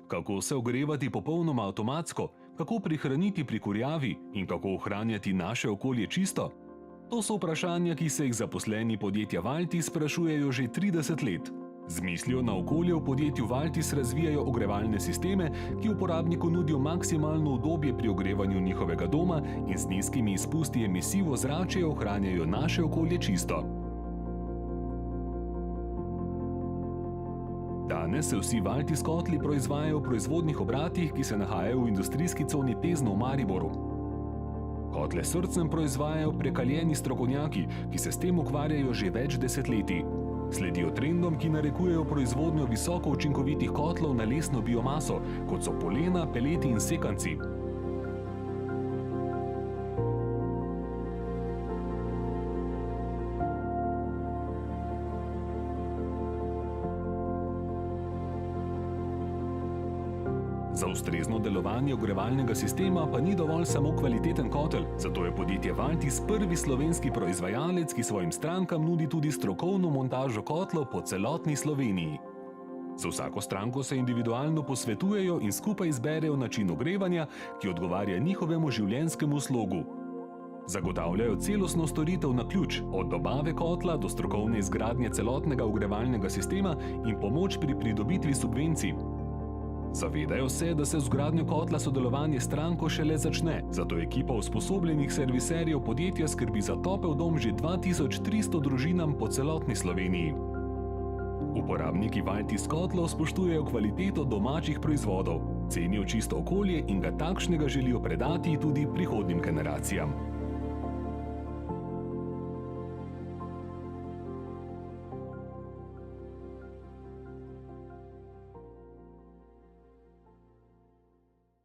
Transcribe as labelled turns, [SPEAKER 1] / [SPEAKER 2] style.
[SPEAKER 1] Kako se ogrevati popolnoma avtomatsko, kako prihraniti pri kurjavi in kako ohranjati naše okolje čisto? To so vprašanja, ki se jih zaposleni podjetja Valtis sprašujejo že 30 let. Z mislijo na okolje v podjetju Valtis razvijajo ogrevalne sisteme, ki uporabniku nudijo maksimalno udobje pri ogrevanju njihovega doma in z nizkimi izpusti emisij v ozračje ohranjajo naše okolje čisto. Danes se vsi Valtis kotli proizvajajo v proizvodnih obratih, ki se nahajajo v industrijski coni Tezno v Mariboru. Kotle s srcem proizvajajo prekaljeni strokovnjaki, ki se s tem ukvarjajo že več desetletij. Sledijo trendom, ki narekujejo proizvodnjo visoko učinkovitih kotlov na lesno biomaso, kot so polena, peleti in sekanci. Za ustrezno delovanje ogrevalnega sistema pa ni dovolj samo kvaliteten kotel, zato je podjetje Valtis prvi slovenski proizvajalec, ki svojim strankam nudi tudi strokovno montažo kotlov po celotni Sloveniji. Za vsako stranko se individualno posvetujejo in skupaj izberejo način ogrevanja, ki odgovarja njihovemu življenjskemu slogu. Zagotavljajo celostno storitev na ključ, od dobave kotla do strokovne izgradnje celotnega ogrevalnega sistema in pomoč pri pridobitvi subvencij. Zavedajo se, da se z vgradnjo kotla sodelovanje stranko šele začne, zato ekipa usposobljenih serviserjev podjetja skrbi za topel dom že 2300 družinam po celotni Sloveniji. Uporabniki Valtis kotlov spoštujejo kvaliteto domačih proizvodov, cenijo čisto okolje in ga takšnega želijo predati tudi prihodnjim generacijam.